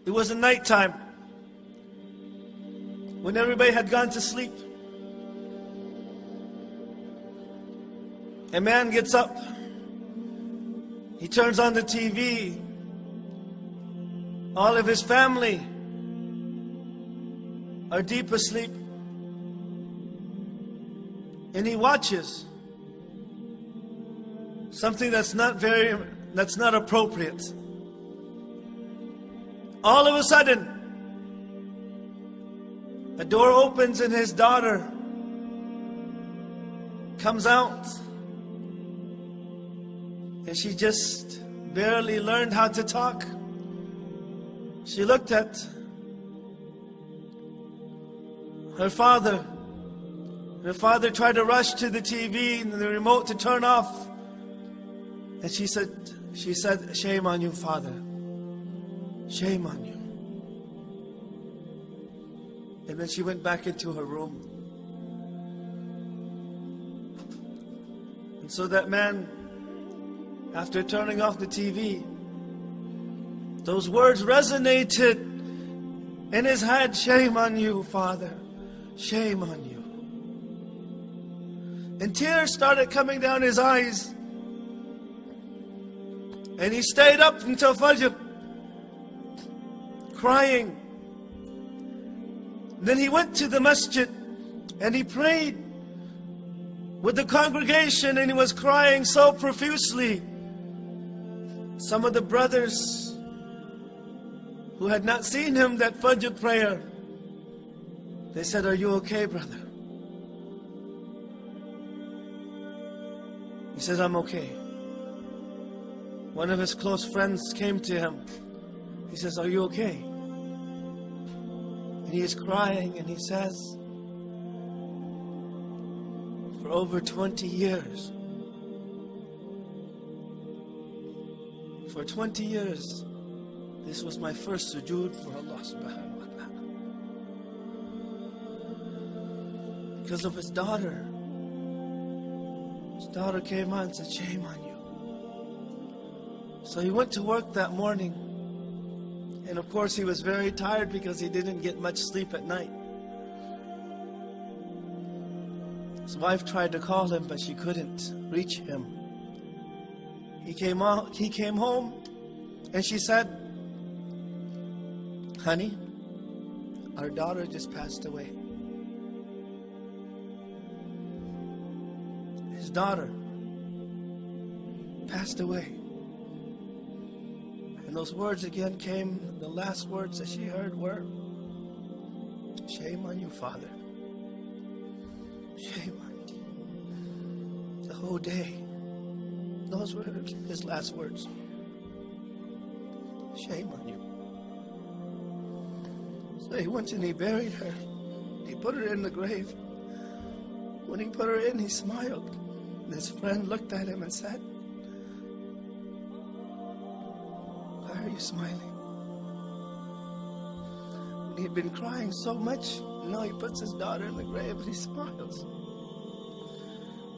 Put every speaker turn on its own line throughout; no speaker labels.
It was a nighttime when everybody had gone to sleep. A man gets up. He turns on the TV. All of his family are deep asleep. And he watches something that's not appropriate. All of a sudden, a door opens and his daughter comes out. And she just barely learned how to talk. She looked at her father. Her father tried to rush to the TV and the remote to turn off. And she said, "Shame on you, Father. Shame on you." And then she went back into her room. And so that man, after turning off the TV, those words resonated in his head. "Shame on you, Father. Shame on you." And tears started coming down his eyes. And he stayed up until Fajr, crying. Then he went to the masjid and he prayed with the congregation, and he was crying so profusely. Some of the brothers who had not seen him that Fajr prayer, they said, "Are you okay, brother?" He said, "I'm okay." One of his close friends came to him. He says, "Are you okay?" And he is crying and he says, "For over 20 years, for 20 years, this was my first sujood for Allah subhanahu wa ta'ala. Because of his daughter. His daughter came on and said, "Shame on you." So he went to work that morning. And of course he was very tired because he didn't get much sleep at night. His wife tried to call him, but she couldn't reach him. He came home and she said, "Honey, our daughter just passed away." His daughter passed away. And those words again came, the last words that she heard were, "Shame on you, Father. Shame on you." The whole day, those were his last words. "Shame on you." So he went and he buried her. He put her in the grave. When he put her in, he smiled. And his friend looked at him and said, "Why are you smiling?" And he had been crying so much. Now he puts his daughter in the grave and he smiles.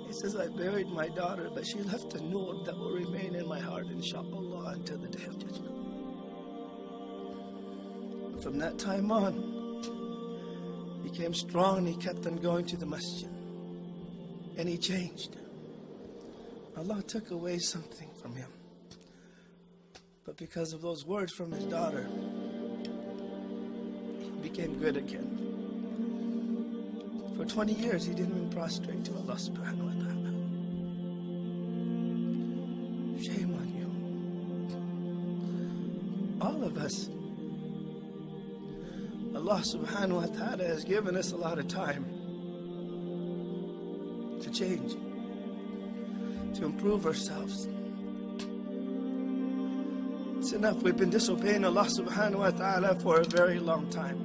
He says, "I buried my daughter, but she left a nur that will remain in my heart, inshallah, until the day of judgment." From that time on, he became strong and he kept on going to the masjid. And he changed. Allah took away something from him. But because of those words from his daughter, he became good again. For 20 years, he didn't even prostrate to Allah subhanahu wa ta'ala. Shame on you. All of us, Allah subhanahu wa ta'ala has given us a lot of time to change, to improve ourselves. It's enough. We've been disobeying Allah subhanahu wa ta'ala for a very long time.